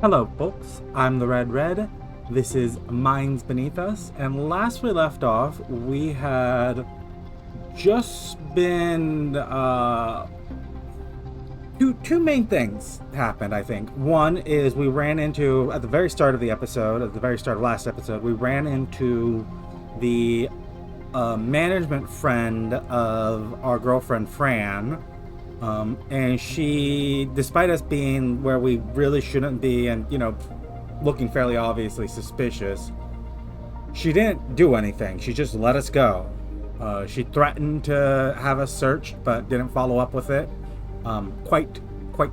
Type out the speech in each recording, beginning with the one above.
Hello, folks. I'm the Red Red. This is Minds Beneath Us, and last we left off, we had just been two main things happened. I think one is we ran into at the very start of the episode, at the very start of last episode, we ran into the management friend of our girlfriend Fran. And she, despite us being where we really shouldn't be and, looking fairly obviously suspicious, she didn't do anything. She just let us go. She threatened to have us searched, but didn't follow up with it. Quite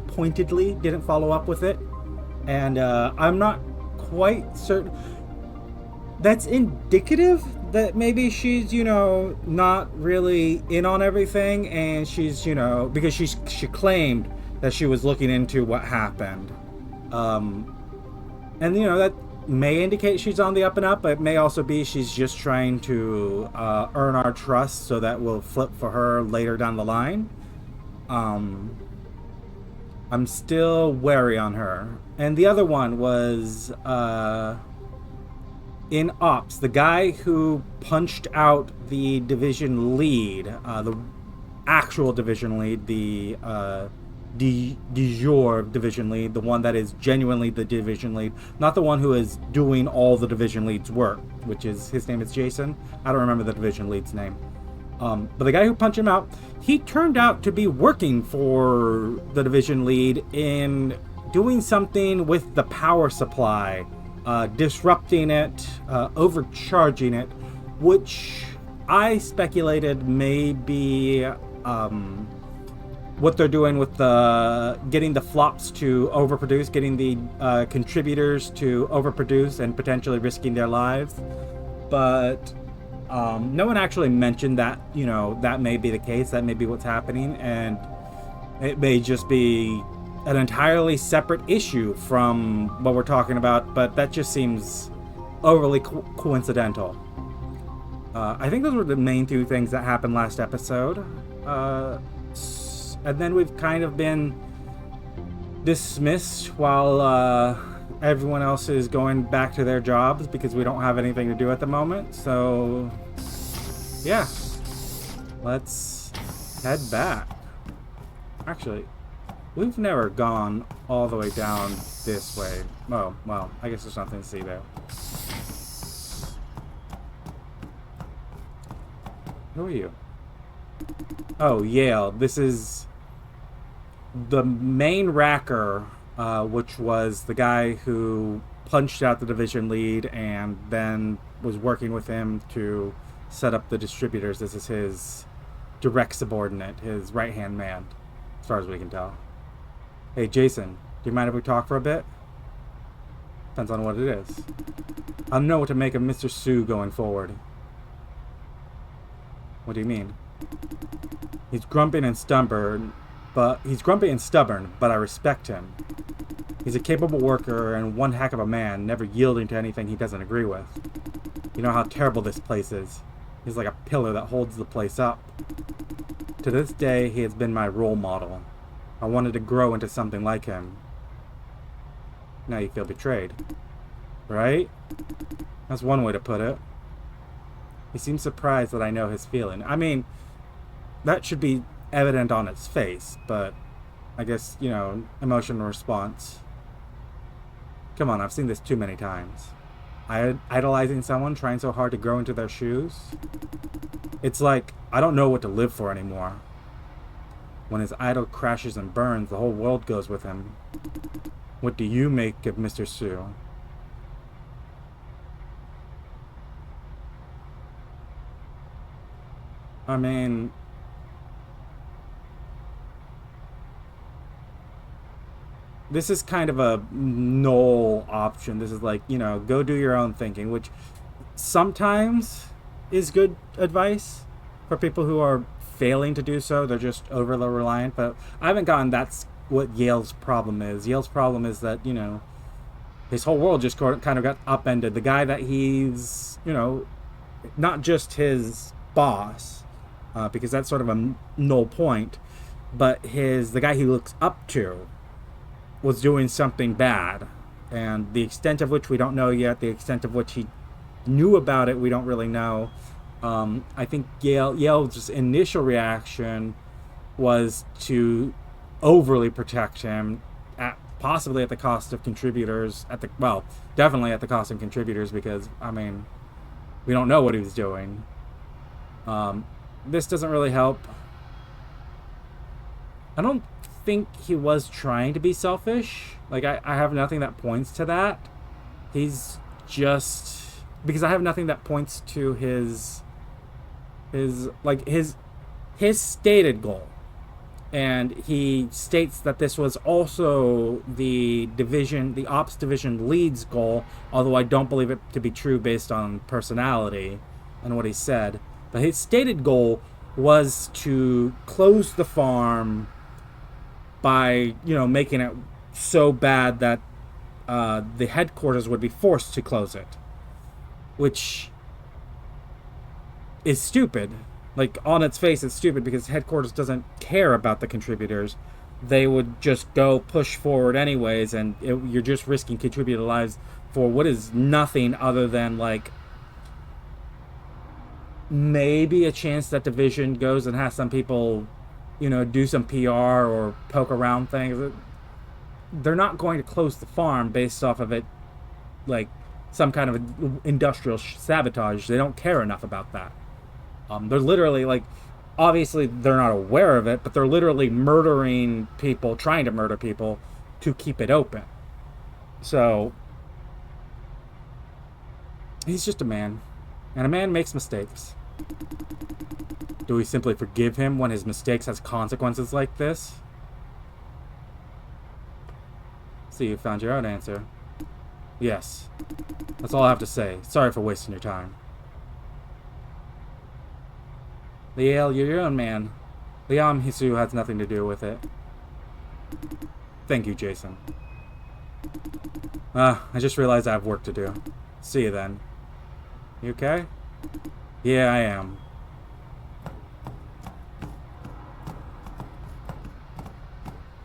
pointedly didn't follow up with it. And I'm not quite certain. That's indicative that maybe she's, not really in on everything, and she's, because she claimed that she was looking into what happened. And, that may indicate she's on the up and up, but it may also be she's just trying to earn our trust so that we'll flip for her later down the line. I'm still wary on her. And the other one was in ops, the guy who punched out the division lead, the actual division lead, the de jure division lead, the one that is genuinely the division lead, not the one who is doing all the division lead's work, which is, his name is Jason. I don't remember the division lead's name. But the guy who punched him out, he turned out to be working for the division lead in doing something with the power supply. Disrupting it, overcharging it, which I speculated may be what they're doing with getting the flops to overproduce, getting the contributors to overproduce and potentially risking their lives. But no one actually mentioned that, that may be the case, that may be what's happening, and it may just be an entirely separate issue from what we're talking about, but that just seems overly coincidental. I think those were the main two things that happened last episode. And then we've kind of been dismissed while everyone else is going back to their jobs because we don't have anything to do at the moment. So, yeah. Let's head back. Actually, we've never gone all the way down this way. Oh, well, I guess there's nothing to see there. Who are you? Oh, Yale. This is the main racker, which was the guy who punched out the division lead and then was working with him to set up the distributors. This is his direct subordinate, his right-hand man, as far as we can tell. Hey, Jason, do you mind if we talk for a bit? Depends on what it is. I don't know what to make of Mr. Sue going forward. What do you mean? He's grumpy and stubborn, but I respect him. He's a capable worker and one heck of a man, never yielding to anything he doesn't agree with. You know how terrible this place is. He's like a pillar that holds the place up. To this day, he has been my role model. I wanted to grow into something like him. Now you feel betrayed. Right? That's one way to put it. He seems surprised that I know his feeling. I mean, that should be evident on its face, but I guess, emotional response. Come on, I've seen this too many times. Idolizing someone, trying so hard to grow into their shoes. It's like, I don't know what to live for anymore. When his idol crashes and burns, the whole world goes with him. What do you make of Mr. Sue? I mean, this is kind of a null option. This is like, go do your own thinking, which sometimes is good advice for people who are failing to do so. They're just overly reliant, but I haven't gotten that's what Yale's problem is. Yale's problem is that, his whole world just kind of got upended. The guy that he's, not just his boss, because that's sort of a null point, but the guy he looks up to was doing something bad. And the extent of which we don't know yet, the extent of which he knew about it, we don't really know. I think Yale's initial reaction was to overly protect him, possibly at the cost of contributors. Definitely at the cost of contributors, because we don't know what he was doing. This doesn't really help. I don't think he was trying to be selfish. Like, I have nothing that points to that. He's just... Because I have nothing that points to his stated goal. And he states that this was also the ops division lead's goal, although I don't believe it to be true based on personality and what he said. But his stated goal was to close the farm by, making it so bad that the headquarters would be forced to close it. Which is stupid. Like, on its face, it's stupid because headquarters doesn't care about the contributors. They would just go push forward anyways, and you're just risking contributor lives for what is nothing other than, like, maybe a chance that division goes and has some people, do some PR or poke around things. They're not going to close the farm based off of it, like, some kind of industrial sabotage. They don't care enough about that. They're literally, like, obviously they're not aware of it, but they're literally murdering people, trying to murder people to keep it open. So, he's just a man. And a man makes mistakes. Do we simply forgive him when his mistakes has consequences like this? See, you found your own answer. Yes. That's all I have to say. Sorry for wasting your time. Liel, you're your own man. Liam Hisu has nothing to do with it. Thank you, Jason. I just realized I have work to do. See you then. You okay? Yeah, I am.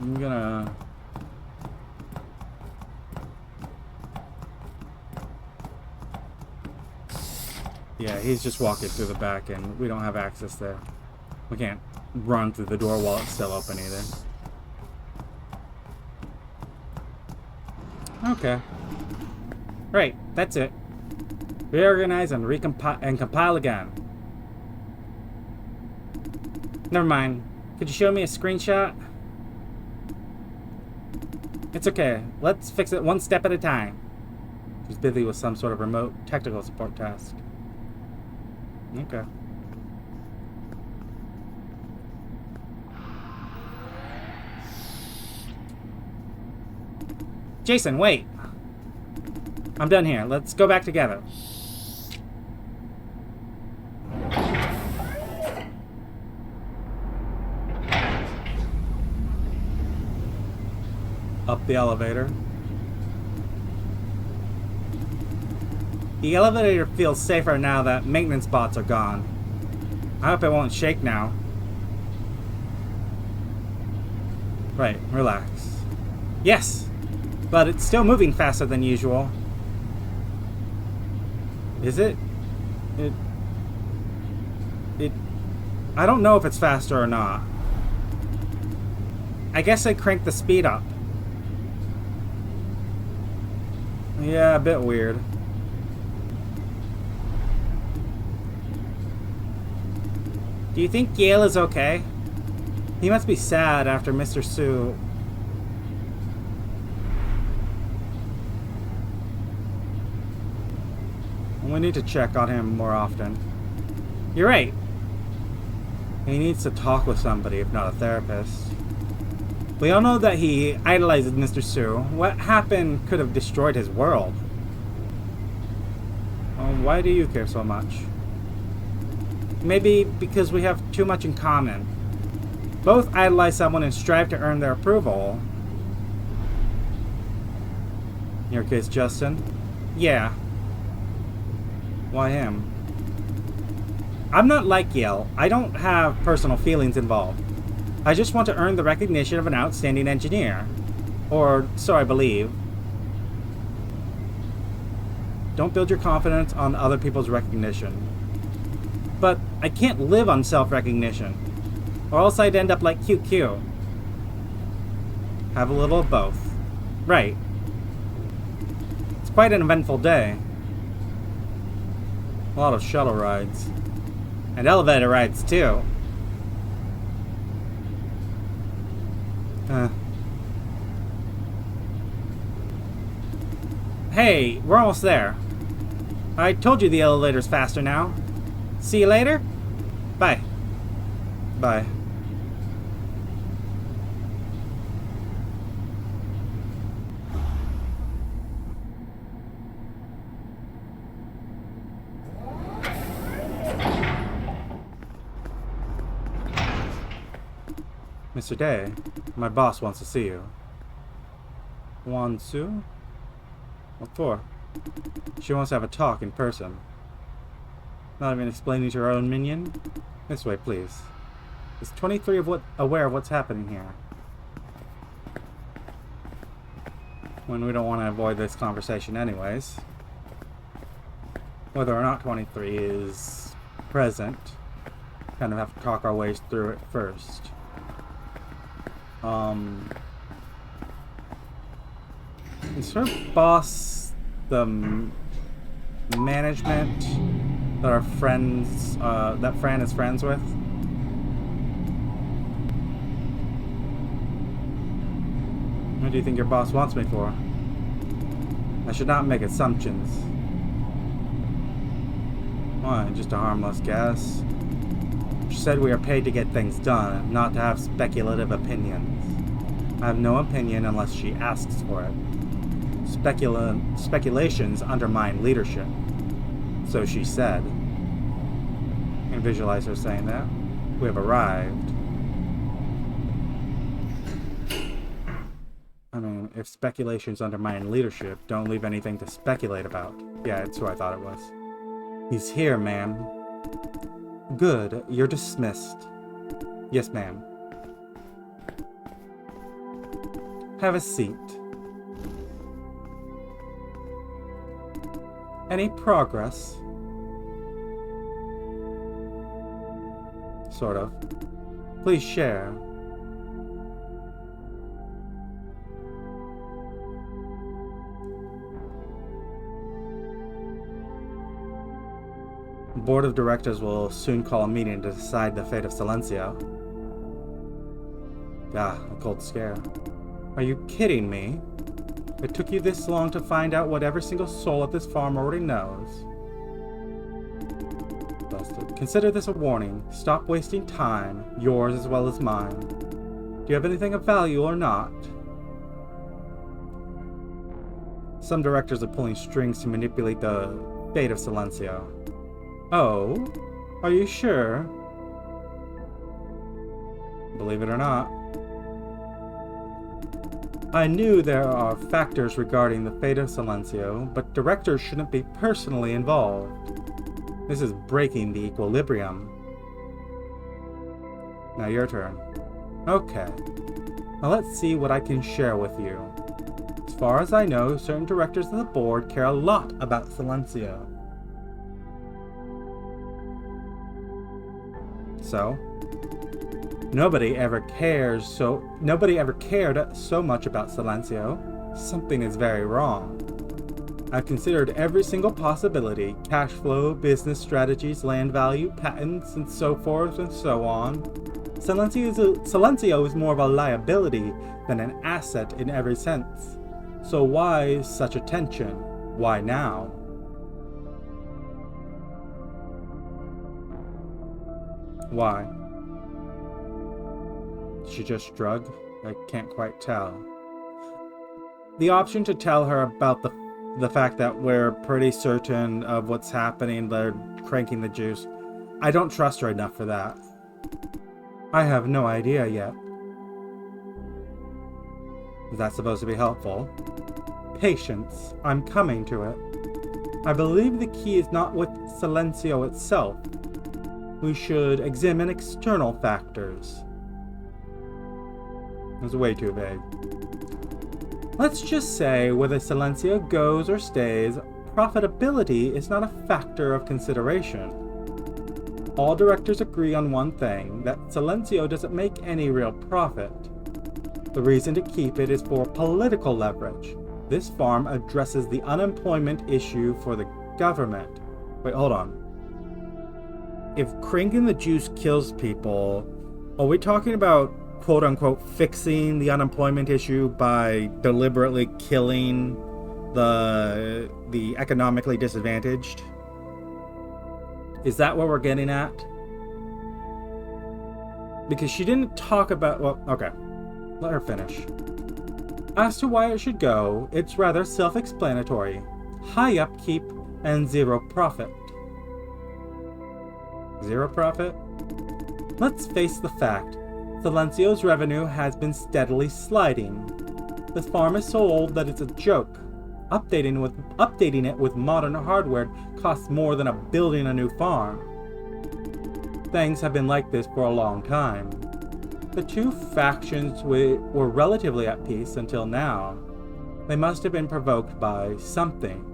I'm gonna... Yeah, he's just walking through the back and we don't have access there. We can't run through the door while it's still open either. Okay. Right, that's it. Reorganize and compile again. Never mind. Could you show me a screenshot? It's okay. Let's fix it one step at a time. She's busy with some sort of remote technical support task. Okay. Jason, wait. I'm done here. Let's go back together. Up the elevator. The elevator feels safer now that maintenance bots are gone. I hope it won't shake now. Right, relax. Yes, but it's still moving faster than usual. Is it? I don't know if it's faster or not. I guess I cranked the speed up. Yeah, a bit weird. Do you think Yale is okay? He must be sad after Mr. Sue. We need to check on him more often. You're right. He needs to talk with somebody, if not a therapist. We all know that he idolizes Mr. Sue. What happened could have destroyed his world. Well, why do you care so much? Maybe because we have too much in common. Both idolize someone and strive to earn their approval. In your case, Justin? Yeah. Why him? I'm not like Yale. I don't have personal feelings involved. I just want to earn the recognition of an outstanding engineer. Or so I believe. Don't build your confidence on other people's recognition. But I can't live on self-recognition, or else I'd end up like QQ. Have a little of both. Right. It's quite an eventful day. A lot of shuttle rides. And elevator rides, too. Hey, we're almost there. I told you the elevator's faster now. See you later? Bye. Bye. Mr. Day, my boss wants to see you. Wants to? What for? She wants to have a talk in person. Not even explaining to her own minion? This way, please. Is 23 aware of what's happening here? When we don't want to avoid this conversation anyways. Whether or not 23 is present, kind of have to talk our ways through it first. Is her boss the management that our friends, that Fran is friends with? What do you think your boss wants me for? I should not make assumptions. Why, just a harmless guess. She said we are paid to get things done, not to have speculative opinions. I have no opinion unless she asks for it. Speculations undermine leadership. So she said. I can visualize her saying that. We have arrived. I mean, if speculations undermine leadership, don't leave anything to speculate about. Yeah, it's who I thought it was. He's here, ma'am. Good, you're dismissed. Yes, ma'am. Have a seat. Any progress? Sort of. Please share. The board of directors will soon call a meeting to decide the fate of Silencio. Ah, a cold scare. Are you kidding me? It took you this long to find out what every single soul at this farm already knows. Busted. Consider this a warning. Stop wasting time, yours as well as mine. Do you have anything of value or not? Some directors are pulling strings to manipulate the fate of Silencio. Oh? Are you sure? Believe it or not. I knew there are factors regarding the fate of Silencio, but directors shouldn't be personally involved. This is breaking the equilibrium. Now your turn. Okay. Now let's see what I can share with you. As far as I know, certain directors of the board care a lot about Silencio. So? Nobody ever cared so much about Silencio. Something is very wrong. I've considered every single possibility: cash flow, business strategies, land value, patents, and so forth and so on. Silencio is more of a liability than an asset in every sense. So why such attention? Why now? Why? She just shrugged? I can't quite tell. The option to tell her about the fact that we're pretty certain of what's happening, they're cranking the juice. I don't trust her enough for that. I have no idea yet. Is that supposed to be helpful? Patience. I'm coming to it. I believe the key is not with Silencio itself. We should examine external factors. It was way too vague. Let's just say whether Silencio goes or stays, profitability is not a factor of consideration. All directors agree on one thing, that Silencio doesn't make any real profit. The reason to keep it is for political leverage. This farm addresses the unemployment issue for the government. Wait, hold on. If cranking the juice kills people, are we talking about quote-unquote fixing the unemployment issue by deliberately killing the economically disadvantaged? Is that what we're getting at? Because she didn't talk about... Well, okay. Let her finish. As to why it should go, it's rather self-explanatory. High upkeep and zero profit. Zero profit? Let's face the fact. Silencio's revenue has been steadily sliding. The farm is so old that it's a joke. Updating it with modern hardware costs more than building a new farm. Things have been like this for a long time. The two factions were relatively at peace until now. They must have been provoked by something.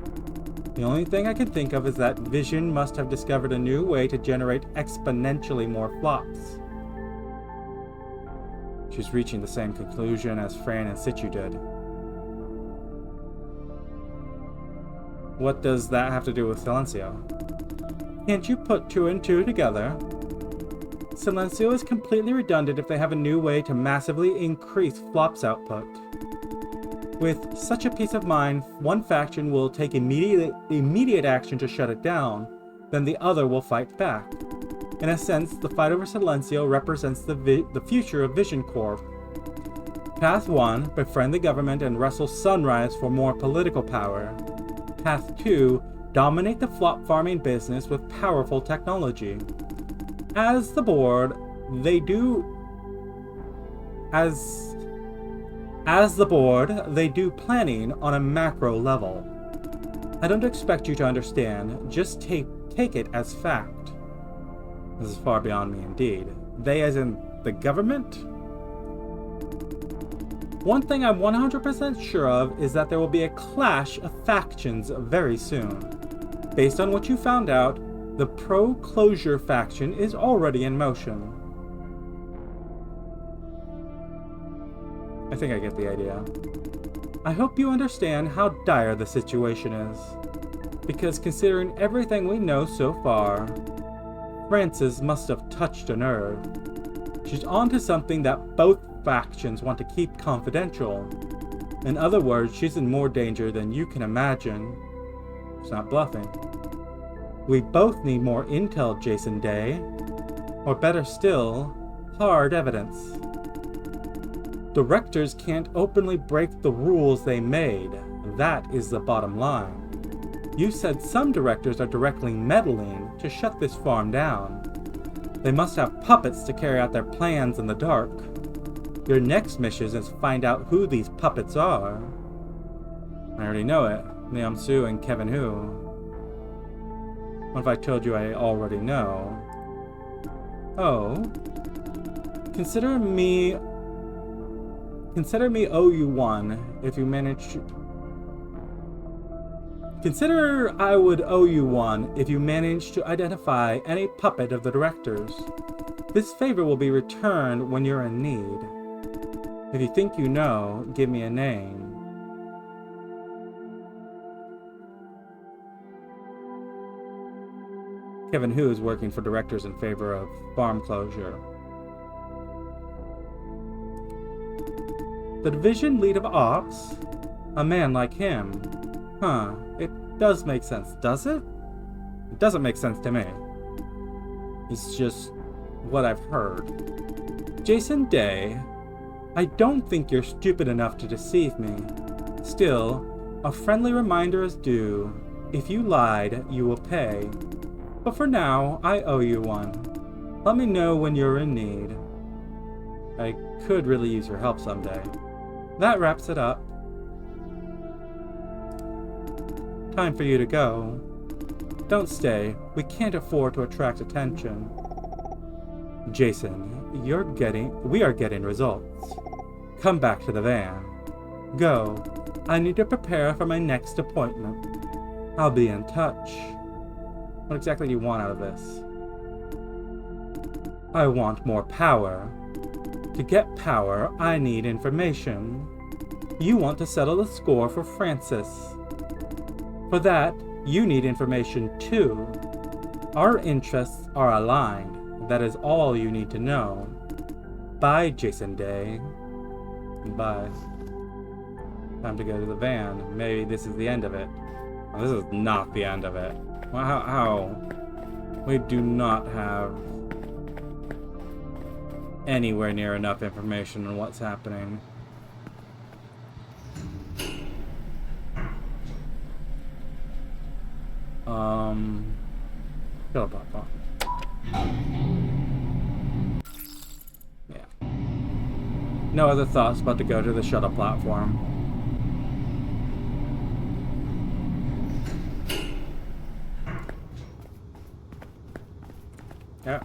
The only thing I can think of is that Vision must have discovered a new way to generate exponentially more flops. She's reaching the same conclusion as Fran and Situ did. What does that have to do with Silencio? Can't you put two and two together? Silencio is completely redundant if they have a new way to massively increase flops output. With such a peace of mind, one faction will take immediate action to shut it down, then the other will fight back. In a sense, the fight over Silencio represents the future of Vision Corp. Path 1, befriend the government and wrestle Sunrise for more political power. Path 2, dominate the flop farming business with powerful technology. As the board, they do planning on a macro level. I don't expect you to understand, just take it as fact. This is far beyond me indeed. They as in the government? One thing I'm 100% sure of is that there will be a clash of factions very soon. Based on what you found out, the pro-closure faction is already in motion. I think I get the idea. I hope you understand how dire the situation is. Because considering everything we know so far, Frances must have touched a nerve. She's onto something that both factions want to keep confidential. In other words, she's in more danger than you can imagine. She's not bluffing. We both need more intel, Jason Day. Or better still, hard evidence. Directors can't openly break the rules they made. That is the bottom line. You said some directors are directly meddling to shut this farm down. They must have puppets to carry out their plans in the dark. Your next mission is to find out who these puppets are. I already know it. Liam Su and Kevin Hu. What if I told you I already know? Oh. Consider me owe you one if you manage to... Consider I would owe you one if you manage to identify any puppet of the directors. This favor will be returned when you're in need. If you think you know, give me a name. Kevin Hu is working for directors in favor of farm closure. The division lead of ops? A man like him. Huh, it does make sense, does it? It doesn't make sense to me. It's just what I've heard. Jason Day, I don't think you're stupid enough to deceive me. Still, a friendly reminder is due. If you lied, you will pay. But for now, I owe you one. Let me know when you're in need. I could really use your help someday. That wraps it up. Time for you to go. Don't stay. We can't afford to attract attention. Jason, we are getting results. Come back to the van. Go. I need to prepare for my next appointment. I'll be in touch. What exactly do you want out of this? I want more power. To get power, I need information. You want to settle the score for Francis. For that, you need information too. Our interests are aligned. That is all you need to know. Bye, Jason Day. Bye. Time to go to the van. Maybe this is the end of it. Well, this is not the end of it. Well, how? We do not have anywhere near enough information on what's happening. Shuttle platform. Yeah. No other thoughts but to go to the shuttle platform. Yeah.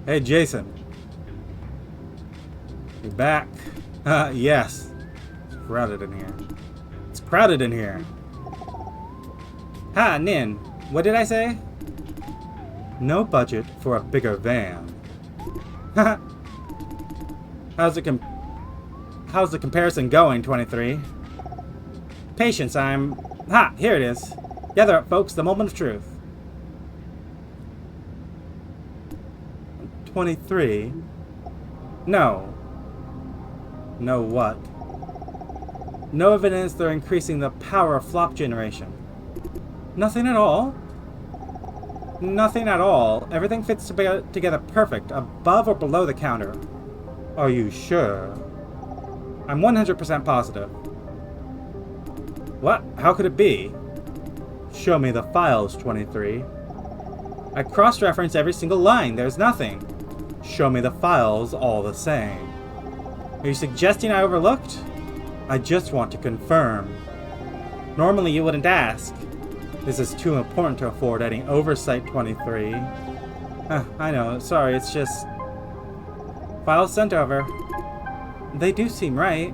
Hey, Jason. You back? Yes. It's crowded in here. It's crowded in here. Ha, Nin. What did I say? No budget for a bigger van. How's the comparison going, 23? Patience, Ha! Here it is. Gather up, folks. The moment of truth. 23? No. No what? No evidence they're increasing the power of flop generation. Nothing at all? Nothing at all. Everything fits together perfect, above or below the counter. Are you sure? I'm 100% positive. What? How could it be? Show me the files, 23. I cross-referenced every single line. There's nothing. Show me the files all the same. Are you suggesting I overlooked? I just want to confirm. Normally you wouldn't ask. This is too important to afford any oversight, 23. I know, sorry, it's just... Files sent over. They do seem right.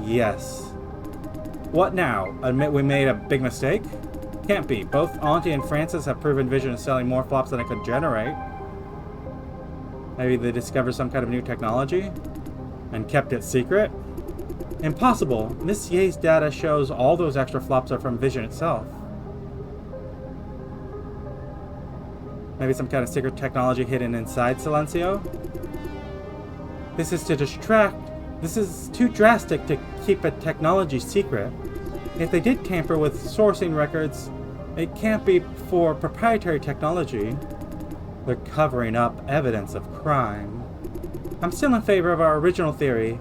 Yes. What now? Admit we made a big mistake? Can't be. Both Auntie and Francis have proven Vision is selling more flops than it could generate. Maybe they discovered some kind of new technology? And kept it secret? Impossible. Miss Ye's data shows all those extra flops are from Vision itself. Maybe some kind of secret technology hidden inside Silencio? This is to distract. This is too drastic to keep a technology secret. If they did tamper with sourcing records, it can't be for proprietary technology. They're covering up evidence of crime. I'm still in favor of our original theory.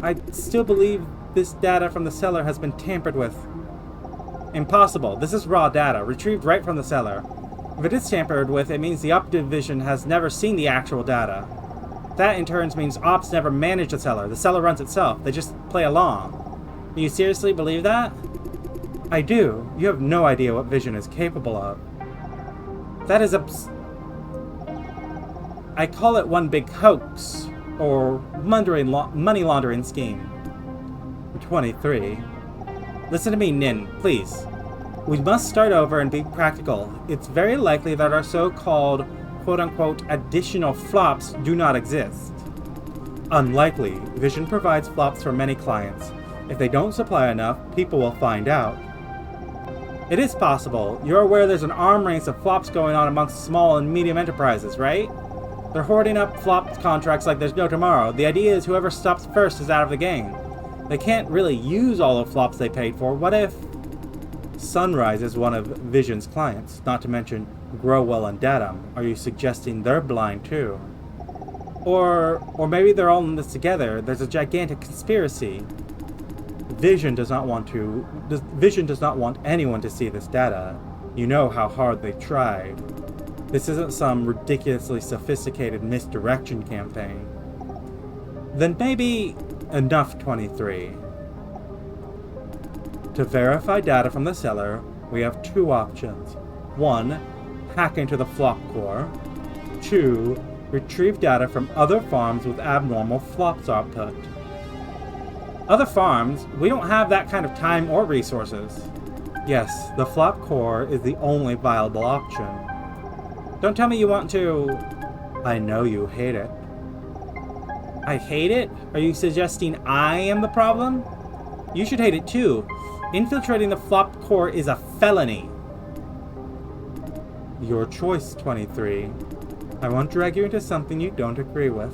I still believe this data from the cellar has been tampered with. Impossible. This is raw data, retrieved right from the cellar. If it is tampered with, it means the Op Division has never seen the actual data. That in turn means Ops never manage the cellar. The cellar runs itself. They just play along. Do you seriously believe that? I do. You have no idea what Vision is capable of. That is I call it one big hoax, or money laundering scheme. 23. Listen to me, Nin, please. We must start over and be practical. It's very likely that our so-called, quote-unquote, additional flops do not exist. Unlikely. Vision provides flops for many clients. If they don't supply enough, people will find out. It is possible. You're aware there's an arm race of flops going on amongst small and medium enterprises, right? They're hoarding up flop contracts like there's no tomorrow. The idea is whoever stops first is out of the game. They can't really use all the flops they paid for. What if... Sunrise is one of Vision's clients, not to mention Growell and Datum. Are you suggesting they're blind too? Or maybe they're all in this together. There's a gigantic conspiracy. Vision does not want anyone to see this data. You know how hard they tried. This isn't some ridiculously sophisticated misdirection campaign. Then maybe enough, 23. To verify data from the cellar, we have two options. 1. Hack into the flop core. 2. Retrieve data from other farms with abnormal flops output. Other farms, we don't have that kind of time or resources. Yes, the flop core is the only viable option. Don't tell me you want to... I know you hate it. I hate it? Are you suggesting I am the problem? You should hate it too. Infiltrating the flop core is a felony. Your choice, 23. I won't drag you into something you don't agree with.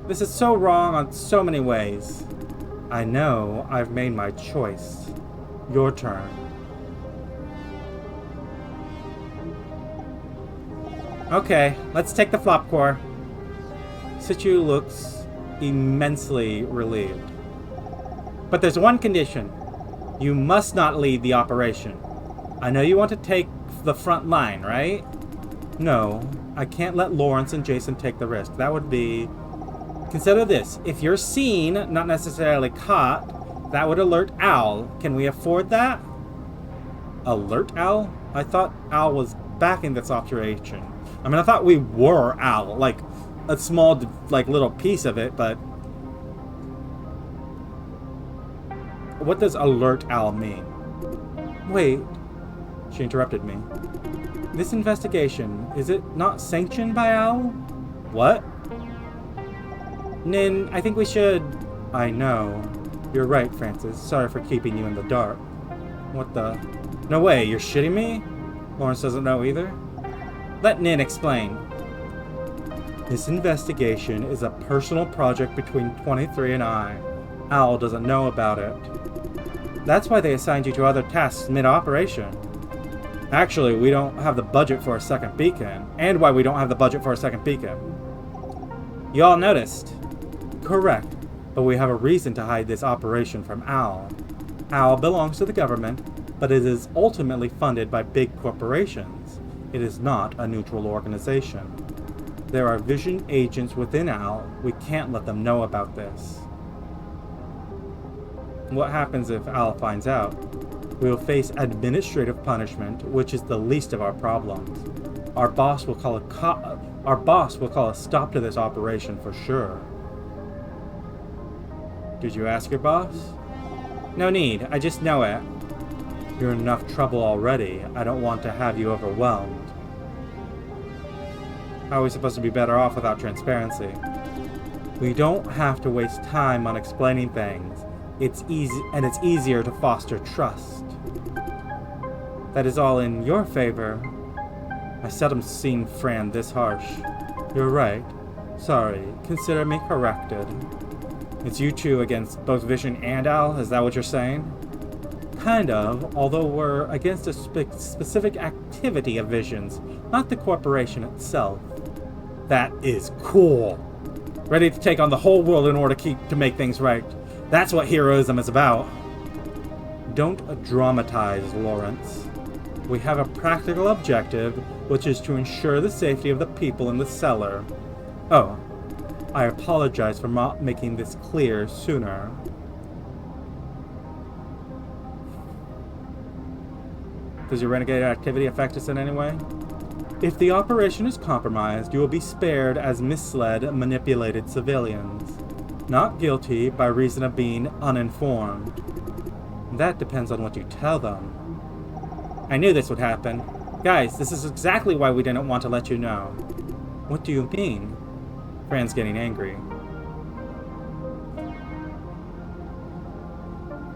This is so wrong on so many ways. I know I've made my choice. Your turn. Okay, let's take the flop core. Situ looks immensely relieved. But there's one condition. You must not lead the operation. I know you want to take the front line, right? No, I can't let Lawrence and Jason take the risk. That would be... Consider this. If you're seen, not necessarily caught, that would alert Al. Can we afford that? Alert Al? I thought Al was backing this operation. I mean, I thought we were Al. Like, a small, like, little piece of it, but... What does alert Al mean? Wait. She interrupted me. This investigation, is it not sanctioned by Al? What? Nin, I think we should... I know. You're right, Francis. Sorry for keeping you in the dark. What the... No way, you're shitting me? Lawrence doesn't know either? Let Nin explain. This investigation is a personal project between 23 and I. Al doesn't know about it. That's why they assigned you to other tasks mid-operation. Actually, we don't have the budget for a second beacon. And why we don't have the budget for a second beacon. You all noticed. Correct. But we have a reason to hide this operation from Al. Al belongs to the government, but it is ultimately funded by big corporations. It is not a neutral organization. There are Vision agents within Al. We can't let them know about this. What happens if Al finds out? We will face administrative punishment, which is the least of our problems. Our boss will call a stop to this operation for sure. Did you ask your boss? No need, I just know it. You're in enough trouble already. I don't want to have you overwhelmed. How are we supposed to be better off without transparency? We don't have to waste time on explaining things. It's easier to foster trust. That is all in your favor. I seldom seen Fran this harsh. You're right. Sorry, consider me corrected. It's you two against both Vision and Al, is that what you're saying? Kind of, although we're against a specific activity of Vision's, not the corporation itself. That is cool. Ready to take on the whole world in order to make things right. That's what heroism is about. Don't dramatize, Lawrence. We have a practical objective, which is to ensure the safety of the people in the cellar. Oh, I apologize for not making this clear sooner. Does your renegade activity affect us in any way? If the operation is compromised, you will be spared as misled, manipulated civilians. Not guilty by reason of being uninformed. That depends on what you tell them. I knew this would happen. Guys, this is exactly why we didn't want to let you know. What do you mean? Fran's getting angry.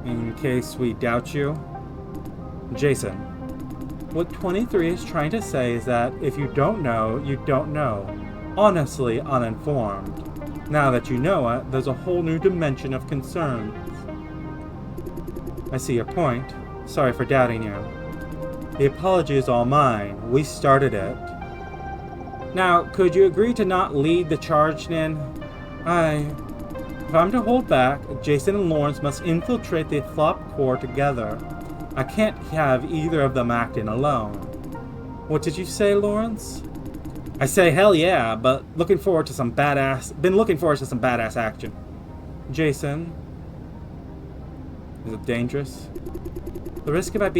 In case we doubt you. Jason, what 23 is trying to say is that if you don't know, you don't know. Honestly uninformed. Now that you know it, there's a whole new dimension of concerns. I see your point. Sorry for doubting you. The apology is all mine. We started it. Now, could you agree to not lead the charge, Nin? If I'm to hold back, Jason and Lawrence must infiltrate the flop core together. I can't have either of them acting alone. What did you say, Lawrence? I say hell yeah, but been looking forward to some badass action. Jason, is it dangerous? The risk of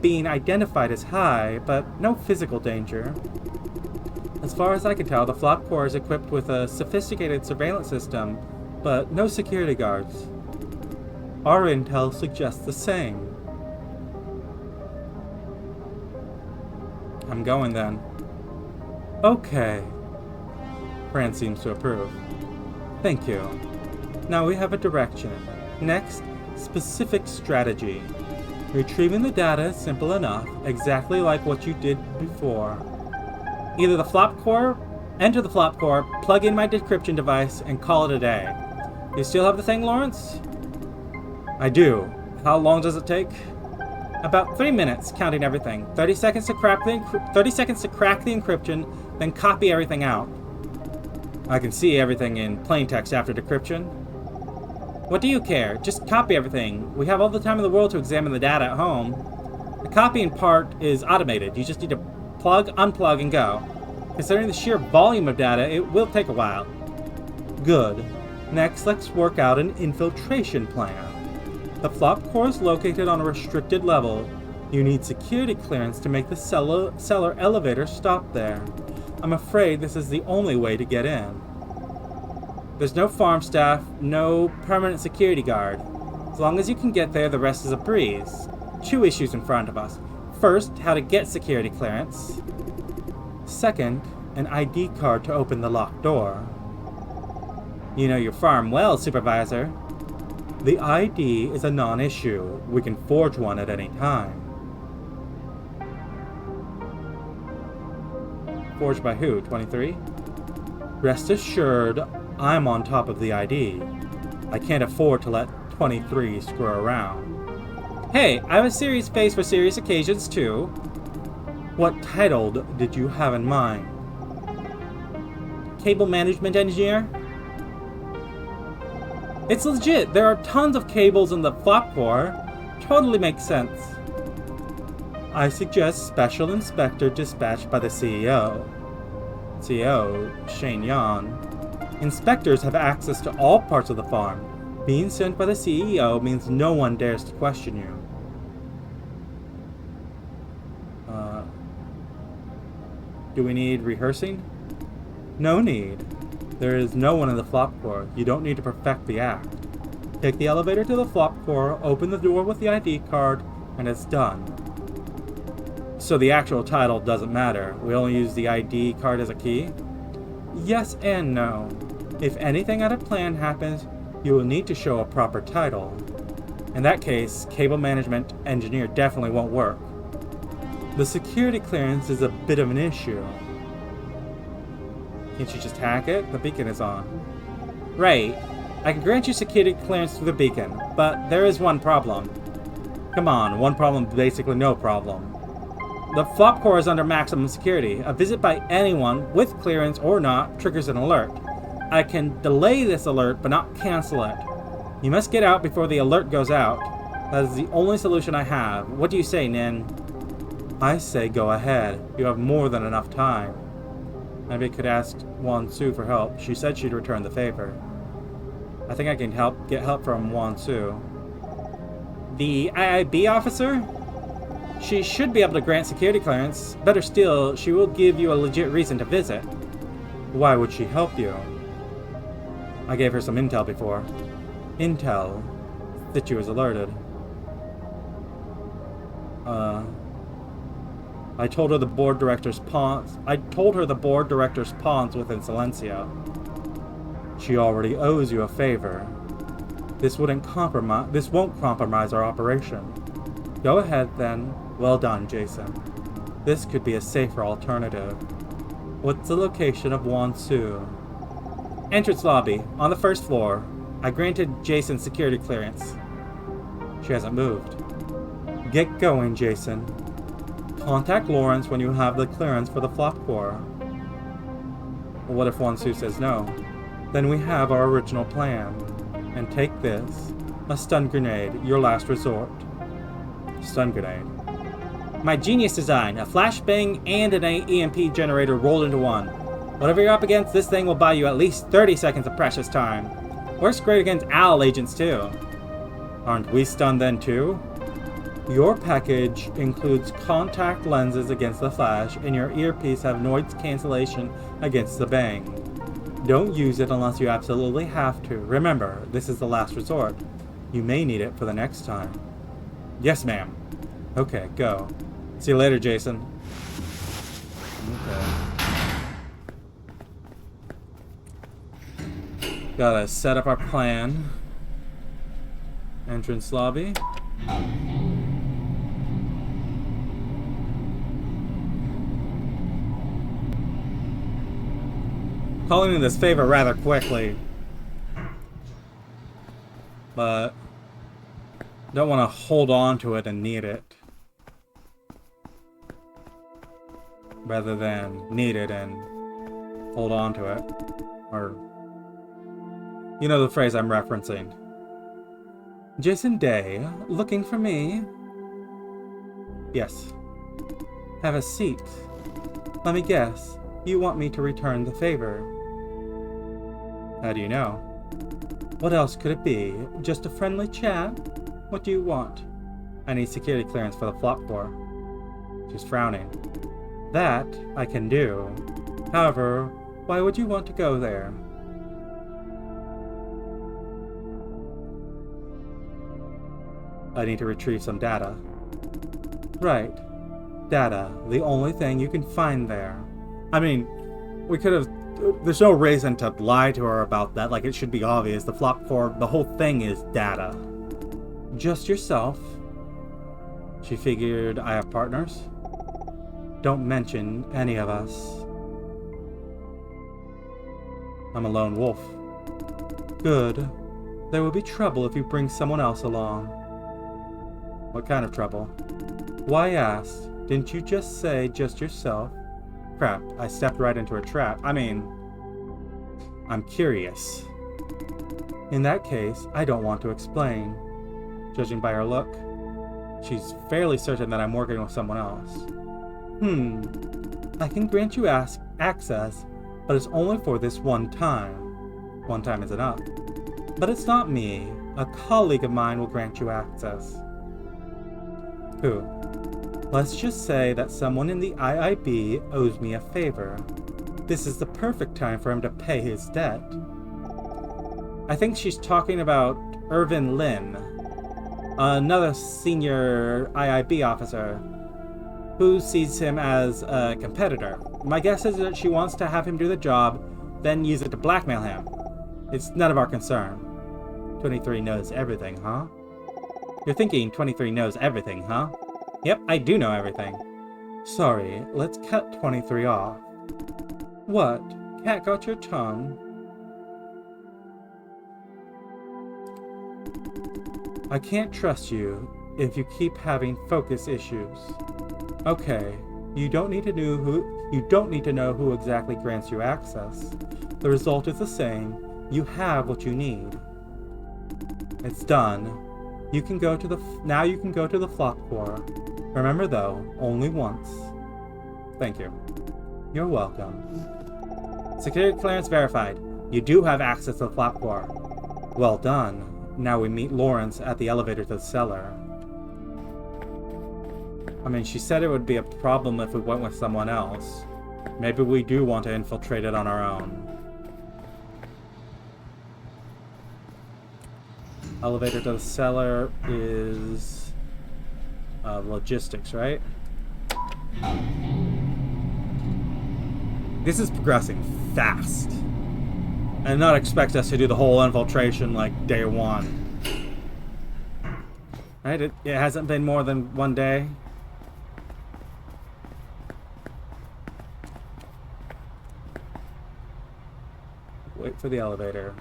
being identified is high, but no physical danger. As far as I can tell, the flop core is equipped with a sophisticated surveillance system but no security guards. Our intel suggests the same. I'm going then. Okay. Fran seems to approve. Thank you. Now we have a direction. Next, specific strategy. Retrieving the data is simple enough, exactly like what you did before. Either the flop core, enter the flop core, plug in my decryption device, and call it a day. You still have the thing, Lawrence? I do. How long does it take? About 3 minutes, counting everything. 30 seconds to crack the encryption, then copy everything out. I can see everything in plain text after decryption. What do you care? Just copy everything. We have all the time in the world to examine the data at home. The copying part is automated. You just need to plug, unplug, and go. Considering the sheer volume of data, it will take a while. Good. Next, let's work out an infiltration plan. The flop core is located on a restricted level. You need security clearance to make the cellar elevator stop there. I'm afraid this is the only way to get in. There's no farm staff, no permanent security guard. As long as you can get there, the rest is a breeze. 2 issues in front of us. First, how to get security clearance. Second, an ID card to open the locked door. You know your farm well, Supervisor. The ID is a non-issue. We can forge one at any time. Forged by who? 23? Rest assured, I'm on top of the ID. I can't afford to let 23 screw around. Hey, I have a serious face for serious occasions too. What title did you have in mind? Cable management engineer? It's legit. There are tons of cables in the flop core. Totally makes sense. I suggest Special Inspector dispatched by the CEO. CEO, Shane Yan. Inspectors have access to all parts of the farm. Being sent by the CEO means no one dares to question you. Do we need rehearsing? No need. There is no one in the flop core. You don't need to perfect the act. Take the elevator to the flop core, open the door with the ID card, and it's done. So the actual title doesn't matter. We only use the ID card as a key? Yes and no. If anything out of plan happens, you will need to show a proper title. In that case, Cable Management Engineer definitely won't work. The security clearance is a bit of an issue. Can't you just hack it? The beacon is on. Right. I can grant you security clearance through the beacon, but there is one problem. Come on, one problem is basically no problem. The flop core is under maximum security. A visit by anyone, with clearance or not, triggers an alert. I can delay this alert, but not cancel it. You must get out before the alert goes out. That is the only solution I have. What do you say, Nin? I say go ahead. You have more than enough time. Maybe I could ask Wan Su for help. She said she'd return the favor. I think I can get help from Wan Su. The IIB officer? She should be able to grant security clearance. Better still, she will give you a legit reason to visit. Why would she help you? I gave her some intel before. Intel? That she was alerted. I told her the board director's pawns within Silencio. She already owes you a favor. This won't compromise our operation. Go ahead then. Well done, Jason. This could be a safer alternative. What's the location of Wan Su? Entrance lobby, on the first floor. I granted Jason security clearance. She hasn't moved. Get going, Jason. Contact Lawrence when you have the clearance for the flop core. What if Wan Su says no? Then we have our original plan. And take this. A stun grenade, your last resort. Stun grenade. My genius design, a flashbang and an EMP generator rolled into one. Whatever you're up against, this thing will buy you at least 30 seconds of precious time. Works great against OWL agents too. Aren't we stunned then too? Your package includes contact lenses against the flash, and your earpiece have noise cancellation against the bang. Don't use it unless you absolutely have to. Remember, this is the last resort. You may need it for the next time. Yes, ma'am. Okay, go. See you later, Jason. Okay. Gotta set up our plan. Entrance lobby. Calling in this favor rather quickly. But don't want to hold on to it and need it. Rather than need it and hold on to it. Or, you know the phrase I'm referencing. Jason Day, looking for me? Yes. Have a seat. Let me guess. You want me to return the favor. How do you know? What else could it be? Just a friendly chat? What do you want? I need security clearance for the flop floor. She's frowning. That I can do. However, why would you want to go there? I need to retrieve some data. Right. Data. The only thing you can find there. I mean, we could have... There's no reason to lie to her about that. Like, it should be obvious. The flop for the whole thing is data. Just yourself. She figured I have partners. Don't mention any of us. I'm a lone wolf. Good. There will be trouble if you bring someone else along. What kind of trouble? Why ask? Didn't you just say just yourself? Crap, I stepped right into a trap. I mean, I'm curious. In that case, I don't want to explain. Judging by her look, she's fairly certain that I'm working with someone else. I can grant you access, but it's only for this one time. One time is enough. But it's not me. A colleague of mine will grant you access. Who? Let's just say that someone in the IIB owes me a favor. This is the perfect time for him to pay his debt. I think she's talking about Irvin Lin, another senior IIB officer, who sees him as a competitor. My guess is that she wants to have him do the job, then use it to blackmail him. It's none of our concern. 23 knows everything, huh? You're thinking 23 knows everything, huh? Yep, I do know everything. Sorry, let's cut 23 off. What? Cat got your tongue? I can't trust you if you keep having focus issues. Okay, you don't need to know who exactly grants you access. The result is the same. You have what you need. It's done. You can go to the flop floor. Remember though, only once. Thank you. You're welcome. Security clearance verified. You do have access to the flop floor. Well done. Now we meet Lawrence at the elevator to the cellar. I mean, she said it would be a problem if we went with someone else. Maybe we do want to infiltrate it on our own. Elevator to the cellar is logistics, right? This is progressing fast. I did not expect us to do the whole infiltration like day one. Right? It hasn't been more than one day. Wait for the elevator.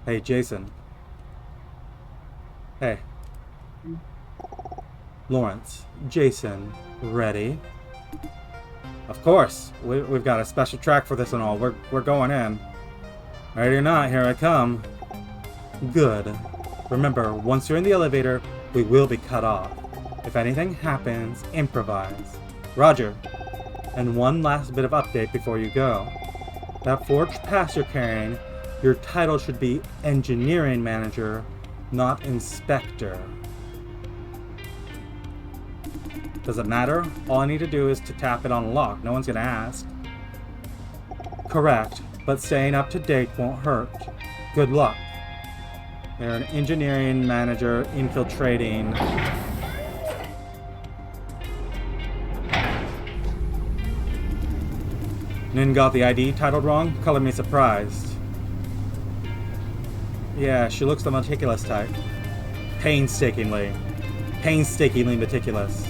Hey, Jason. Hey. Lawrence. Jason. Ready? Of course. We've got a special track for this and all. We're going in. Ready or not, here I come. Good. Remember, once you're in the elevator, we will be cut off. If anything happens, improvise. Roger. And one last bit of update before you go. That forged pass you're carrying, your title should be Engineering Manager, not Inspector. Does it matter? All I need to do is to tap it on lock. No one's gonna ask. Correct, but staying up to date won't hurt. Good luck. They're an engineering manager infiltrating. Nin got the ID titled wrong? Color me surprised. Yeah, she looks the meticulous type. Painstakingly meticulous.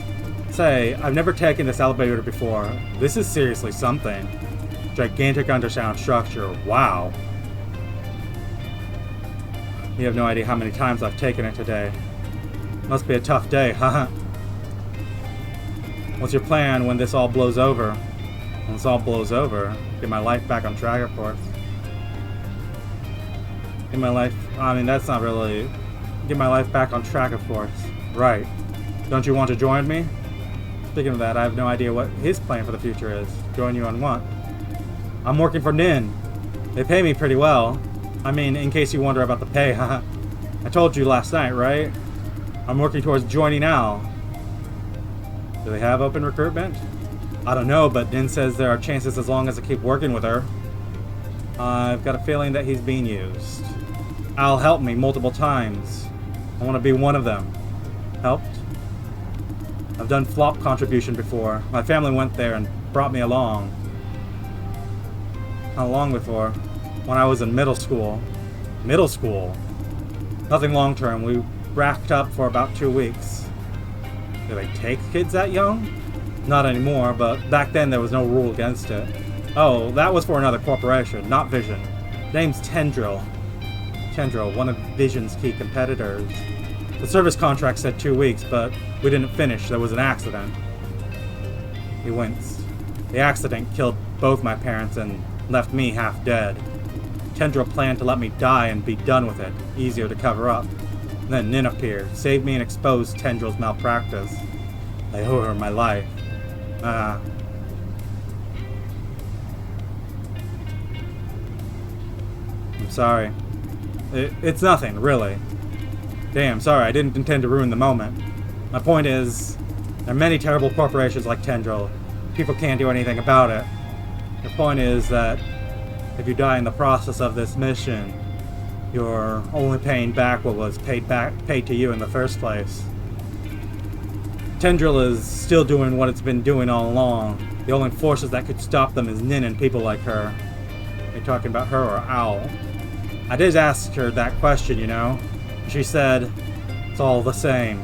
Say, I've never taken this elevator before. This is seriously something. Gigantic underground structure. Wow. You have no idea how many times I've taken it today. Must be a tough day, haha. What's your plan when this all blows over? When this all blows over, get my life back on track, of course. Get my life... I mean, that's not really... Get my life back on track, of course. Right. Don't you want to join me? Speaking of that, I have no idea what his plan for the future is. Join you on what? I'm working for Nin. They pay me pretty well. I mean, in case you wonder about the pay, haha. I told you last night, right? I'm working towards joining Al. Do they have open recruitment? I don't know, but Nin says there are chances as long as I keep working with her. I've got a feeling that he's being used. Al helped me multiple times. I want to be one of them. Helped? I've done flop contribution before. My family went there and brought me along. How long before? When I was in middle school. Middle school? Nothing long term. We racked up for about 2 weeks. Do they take kids that young? Not anymore, but back then there was no rule against it. Oh, that was for another corporation, not Vision. Name's Tendril. Tendril, one of Vision's key competitors. The service contract said 2 weeks, but we didn't finish. There was an accident. He winced. The accident killed both my parents and left me half dead. Tendril planned to let me die and be done with it. Easier to cover up. Then Nin appeared, saved me and exposed Tendril's malpractice. I owe her my life. I'm sorry. It's nothing, really. Damn, sorry, I didn't intend to ruin the moment. My point is, there are many terrible corporations like Tendril. People can't do anything about it. The point is that if you die in the process of this mission, you're only paying back what was paid to you in the first place. Tendril is still doing what it's been doing all along. The only forces that could stop them is Nin and people like her. Are you talking about her or Owl? I did ask her that question, you know. She said, it's all the same.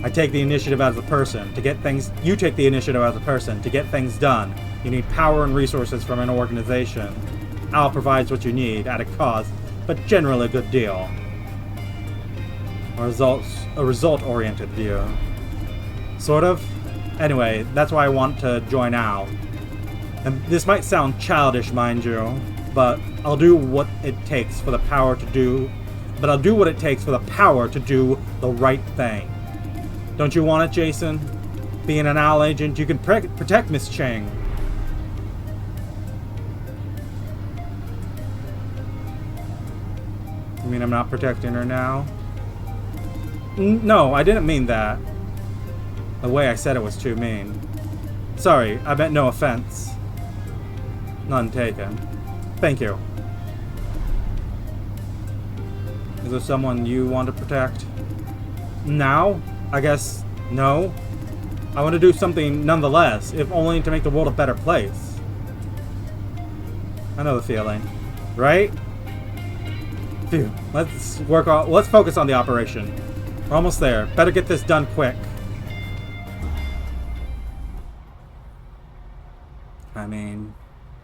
I take the initiative as a person to get things... You take the initiative as a person to get things done. You need power and resources from an organization. Al provides what you need at a cost, but generally a good deal. A result-oriented view. Sort of. Anyway, that's why I want to join Al. And this might sound childish, mind you, but I'll do what it takes for the power to do... But I'll do what it takes for the power to do the right thing. Don't you want it, Jason? Being an Al agent, you can protect Miss Chang. You mean I'm not protecting her now? No, I didn't mean that. The way I said it was too mean. Sorry, I meant no offense. None taken. Thank you. Is there someone you want to protect? Now? I guess no. I want to do something nonetheless, if only to make the world a better place. I know the feeling. Right? Phew. Let's focus on the operation. We're almost there. Better get this done quick. I mean,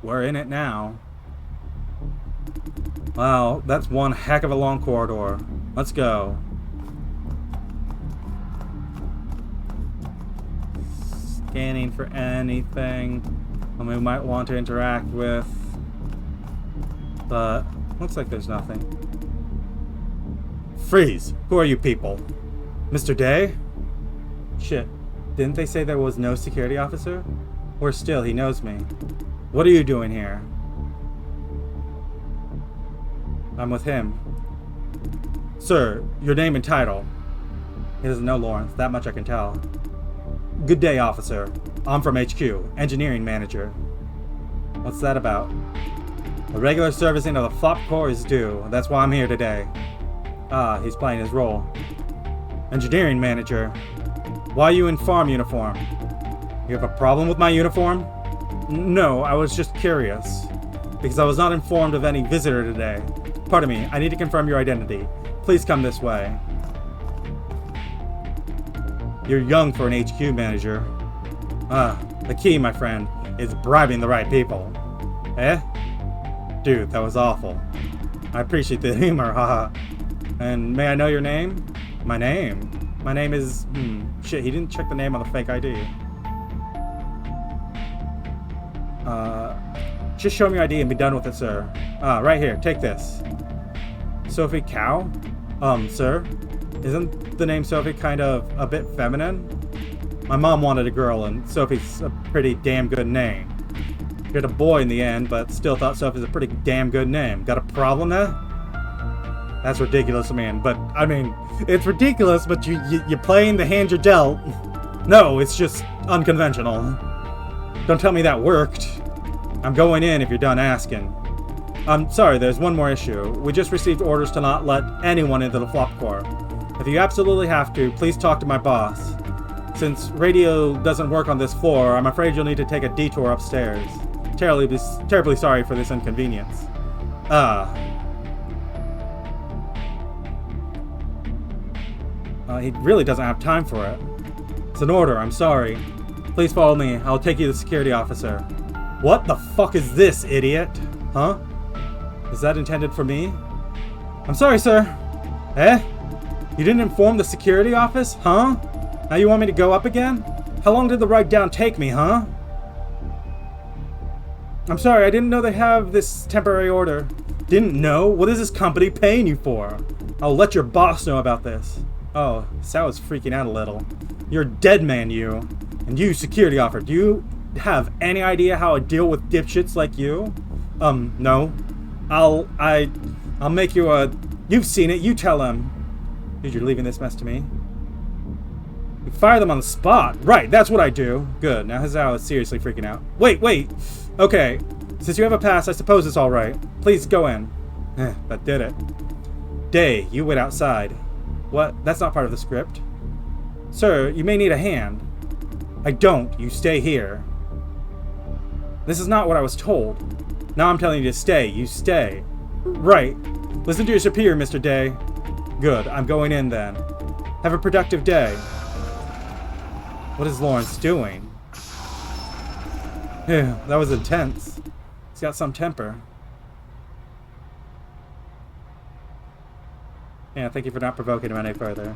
we're in it now. Wow, that's one heck of a long corridor. Let's go. Scanning for anything we might want to interact with. But looks like there's nothing. Freeze! Who are you people? Mr. Day? Shit. Didn't they say there was no security officer? Worse still, he knows me. What are you doing here? I'm with him. Sir, your name and title. He doesn't know Lawrence, that much I can tell. Good day, officer. I'm from HQ, engineering manager. What's that about? The regular servicing of the Flop Corps is due. That's why I'm here today. Ah, he's playing his role. Engineering manager. Why are you in farm uniform? You have a problem with my uniform? No, I was just curious. Because I was not informed of any visitor today. Pardon me, I need to confirm your identity. Please come this way. You're young for an HQ manager. Ah, the key, my friend, is bribing the right people. Eh? Dude, that was awful. I appreciate the humor, haha. And may I know your name? My name? My name is... shit, he didn't check the name on the fake ID. Just show me your ID and be done with it, sir. Right here, take this. Sophie Cow? Sir? Isn't the name Sophie kind of a bit feminine? My mom wanted a girl, and Sophie's a pretty damn good name. You had a boy in the end, but still thought Sophie's a pretty damn good name. Got a problem there? That's ridiculous, man. But, I mean, it's ridiculous, but you're playing the hand you're dealt. No, it's just unconventional. Don't tell me that worked. I'm going in if you're done asking. I'm sorry, there's one more issue. We just received orders to not let anyone into the Flop Corps. If you absolutely have to, please talk to my boss. Since radio doesn't work on this floor, I'm afraid you'll need to take a detour upstairs. Terribly sorry for this inconvenience. He really doesn't have time for it. It's an order, I'm sorry. Please follow me, I'll take you to the security officer. What the fuck is this, idiot? Huh? Is that intended for me? I'm sorry, sir. Eh? You didn't inform the security office? Huh? Now you want me to go up again? How long did the ride down take me, huh? I'm sorry, I didn't know they have this temporary order. Didn't know? What is this company paying you for? I'll let your boss know about this. Oh, Sal is freaking out a little. You're a dead man, you. And you, security officer, do you have any idea how I deal with dipshits like you? No. I'll make you a... You've seen it, you tell him. Dude, you're leaving this mess to me? You fire them on the spot. Right, that's what I do. Good, now Hazal is seriously freaking out. Wait. Okay, since you have a pass, I suppose it's alright. Please go in. That did it. Day, you wait outside. What? That's not part of the script. Sir, you may need a hand. I don't. You stay here. This is not what I was told. Now I'm telling you to stay. You stay. Right. Listen to your superior, Mr. Day. Good. I'm going in then. Have a productive day. What is Lawrence doing? That was intense. He's got some temper. Yeah, thank you for not provoking him any further.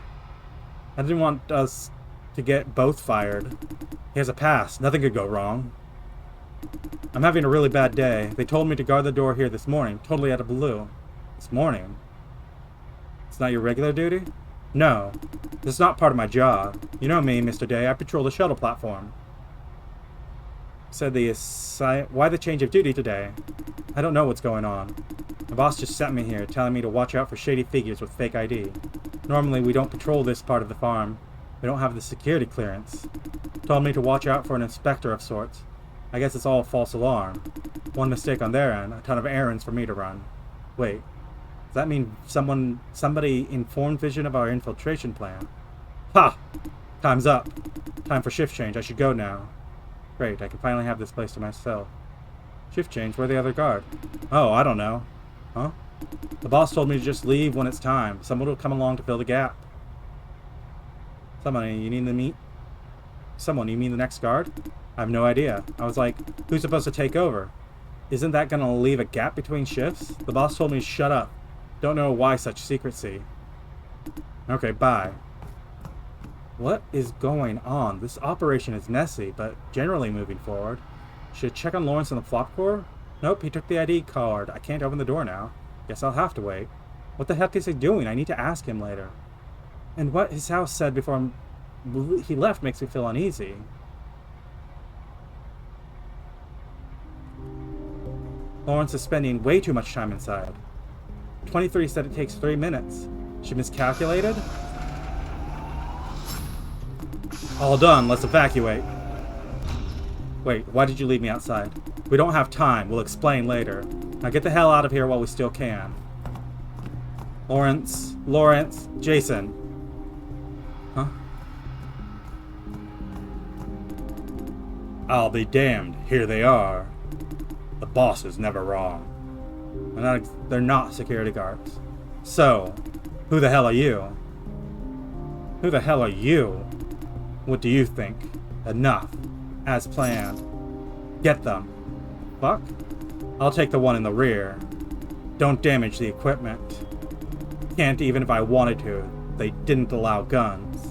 I didn't want us to get both fired. He has a pass. Nothing could go wrong. I'm having a really bad day. They told me to guard the door here this morning, totally out of the blue. This morning? It's not your regular duty? No. This is not part of my job. You know me, Mr. Day. I patrol the shuttle platform. Said why the change of duty today? I don't know what's going on. My boss just sent me here, telling me to watch out for shady figures with fake ID. Normally, we don't patrol this part of the farm. We don't have the security clearance. Told me to watch out for an inspector of sorts. I guess it's all a false alarm. One mistake on their end, a ton of errands for me to run. Wait, does that mean somebody informed Vision of our infiltration plan? Ha! Time's up. Time for shift change. I should go now. Great, I can finally have this place to myself. Shift change? Where's the other guard? Oh, I don't know. Huh? The boss told me to just leave when it's time. Someone will come along to fill the gap. Someone, you mean the next guard? I have no idea. I was like, who's supposed to take over? Isn't that gonna leave a gap between shifts? The boss told me to shut up. Don't know why such secrecy. Okay, bye. What is going on? This operation is messy, but generally moving forward. Should I check on Lawrence in the Flop Corps? Nope, he took the ID card. I can't open the door now. Guess I'll have to wait. What the heck is he doing? I need to ask him later. And what his house said before he left makes me feel uneasy. Lawrence is spending way too much time inside. 23 said it takes 3 minutes. She miscalculated? All done, let's evacuate. Wait, why did you leave me outside? We don't have time. We'll explain later. Now get the hell out of here while we still can. Lawrence, Jason. Huh? I'll be damned. Here they are. The boss is never wrong. They're not security guards. So, who the hell are you? Who the hell are you? What do you think? Enough. As planned. Get them. Fuck? I'll take the one in the rear. Don't damage the equipment. Can't even if I wanted to. They didn't allow guns.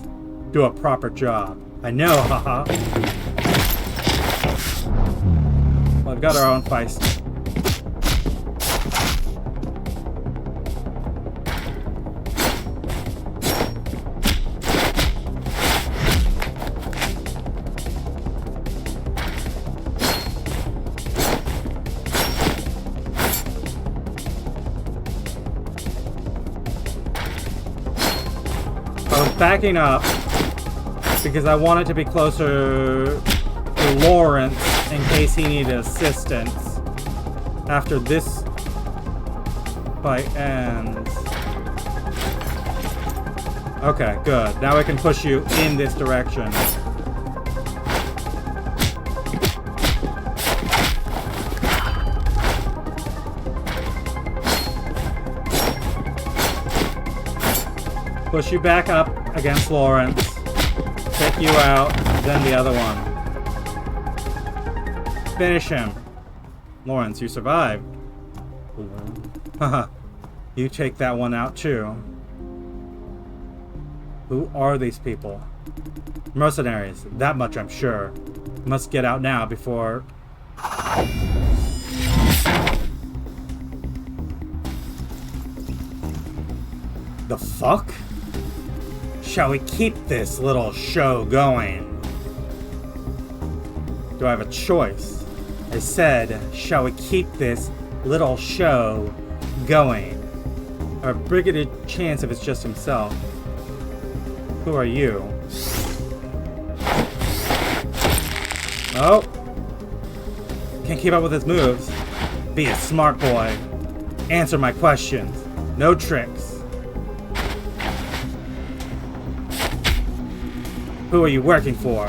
Do a proper job. I know, haha. Well, we've got our own feist. I was backing up because I wanted to be closer to Lawrence in case he needed assistance after this fight ends. Okay, good. Now I can push you in this direction. Push you back up against Lawrence. Take you out, then the other one. Finish him. Lawrence, you survived. Haha. You take that one out too. Who are these people? Mercenaries, that much I'm sure. Must get out now before... The fuck? Shall we keep this little show going? Do I have a choice? I said, shall we keep this little show going? A brigaded chance if it's just himself. Who are you? Oh! Can't keep up with his moves. Be a smart boy. Answer my questions. No tricks. Who are you working for?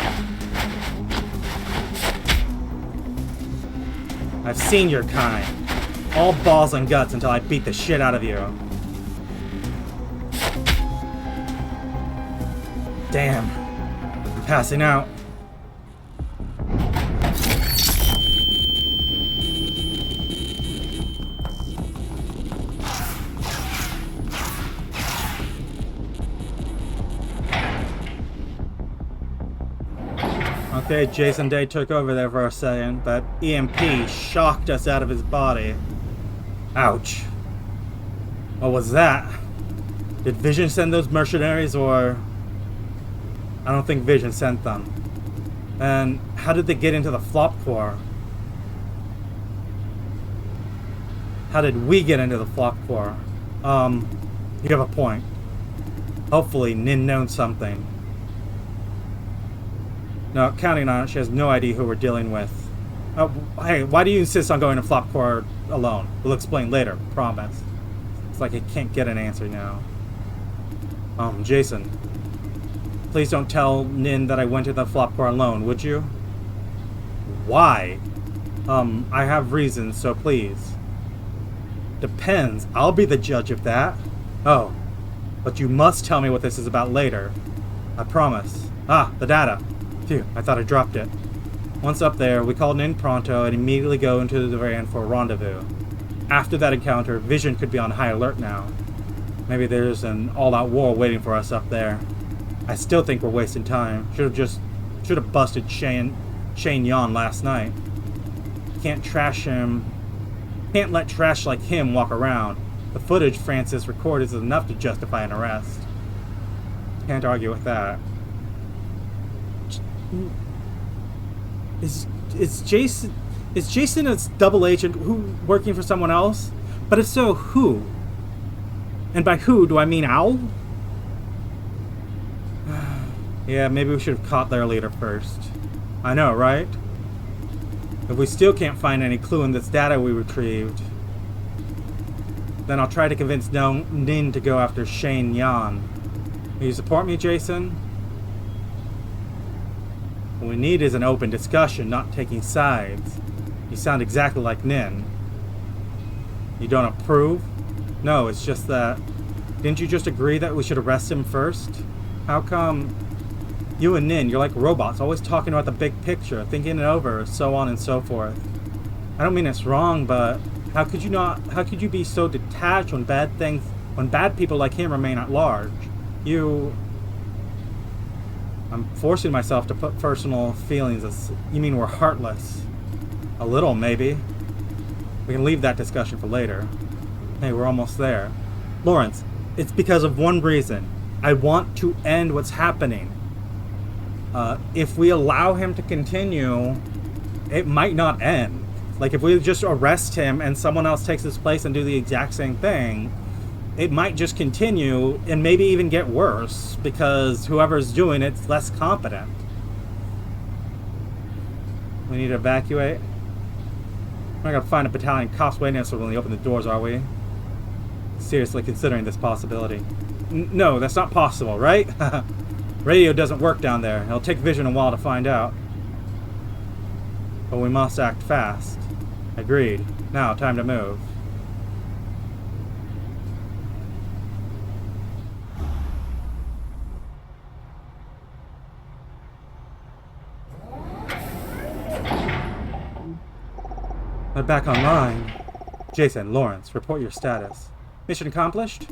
I've seen your kind. All balls and guts until I beat the shit out of you. Damn. I'm passing out. Okay, Jason Day took over there for a second, but EMP shocked us out of his body. Ouch. What was that? Did Vision send those mercenaries, or... I don't think Vision sent them. And how did they get into the flop core? How did we get into the flop core? You have a point. Hopefully Nin knows something. No, counting on it, she has no idea who we're dealing with. Hey, why do you insist on going to flop core alone? We'll explain later, promise. It's like I can't get an answer now. Jason. Please don't tell Nin that I went to the flop core alone, would you? Why? I have reasons, so please. Depends. I'll be the judge of that. Oh. But you must tell me what this is about later. I promise. Ah, the data. Phew, I thought I dropped it. Once up there, we called in pronto and immediately go into the van for a rendezvous. After that encounter, Vision could be on high alert now. Maybe there's an all-out war waiting for us up there. I still think we're wasting time. Should have busted Shane Yon last night. Can't let trash like him walk around. The footage Francis recorded is enough to justify an arrest. Can't argue with that. Is Jason a double agent who working for someone else? But if so, who? And by who do I mean Owl? Yeah, maybe we should have caught their leader first. I know, right? If we still can't find any clue in this data we retrieved, then I'll try to convince Nin to go after Shane Yan. Will you support me, Jason? What we need is an open discussion, not taking sides. You sound exactly like Nin. You don't approve? No, it's just that... Didn't you just agree that we should arrest him first? How come... You and Nin, you're like robots, always talking about the big picture, thinking it over, so on and so forth. I don't mean it's wrong, but how could you be so detached when bad people like him remain at large? I'm forcing myself to put personal feelings as... You mean we're heartless? A little, maybe. We can leave that discussion for later. Hey, we're almost there. Lawrence, it's because of one reason. I want to end what's happening. If we allow him to continue, it might not end. Like, if we just arrest him and someone else takes his place and do the exact same thing, it might just continue and maybe even get worse because whoever's doing it's less competent. We need to evacuate. We're not going to find a battalion of cops waiting us when we open the doors, are we? Seriously considering this possibility. No, that's not possible, right? Radio doesn't work down there. It'll take Vision a while to find out. But we must act fast. Agreed. Now, time to move. We're back online. Jason, Lawrence, report your status. Mission accomplished?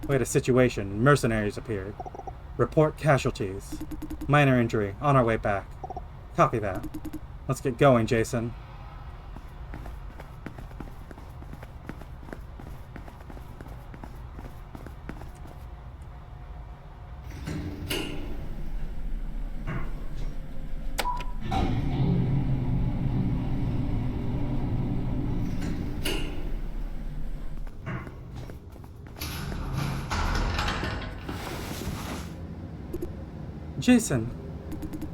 We had a situation. Mercenaries appeared. Report casualties. Minor injury. On our way back. Copy that. Let's get going, Jason. Jason,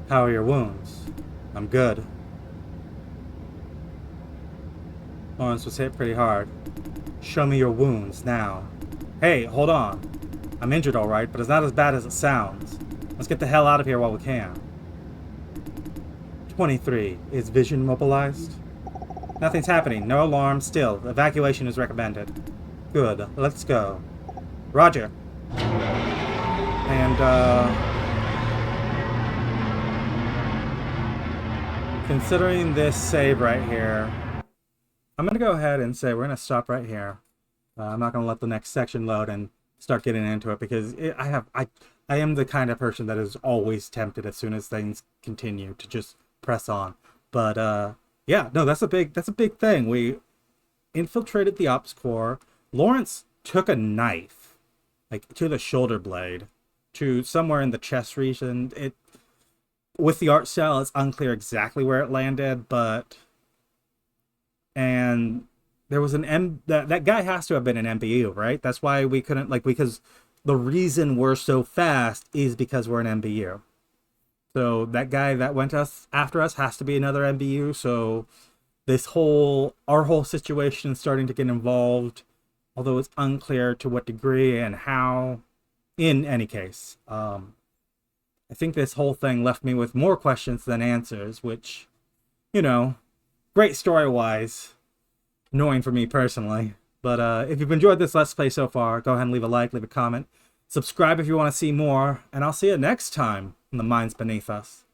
how are your wounds? I'm good. Lawrence was hit pretty hard. Show me your wounds, now. Hey, hold on. I'm injured alright, but it's not as bad as it sounds. Let's get the hell out of here while we can. 23. Is Vision mobilized? Nothing's happening. No alarm. Still, evacuation is recommended. Good. Let's go. Roger. And, considering this save right here, I'm going to go ahead and say we're going to stop right here. I'm not going to let the next section load and start getting into it because I am the kind of person that is always tempted as soon as things continue to just press on. But yeah, no, that's a big thing. We infiltrated the ops core. Lawrence took a knife, like to the shoulder blade, to somewhere in the chest region. With the art style, it's unclear exactly where it landed, but... And there was that guy has to have been an M.B.U, right? That's why we couldn't, because the reason we're so fast is because we're an M.B.U. So that guy that went after us has to be another M.B.U, so our whole situation is starting to get involved, although it's unclear to what degree and how, in any case. I think this whole thing left me with more questions than answers, which, great story-wise. Annoying for me personally. But if you've enjoyed this Let's Play so far, go ahead and leave a like, leave a comment. Subscribe if you want to see more, and I'll see you next time on The Minds Beneath Us.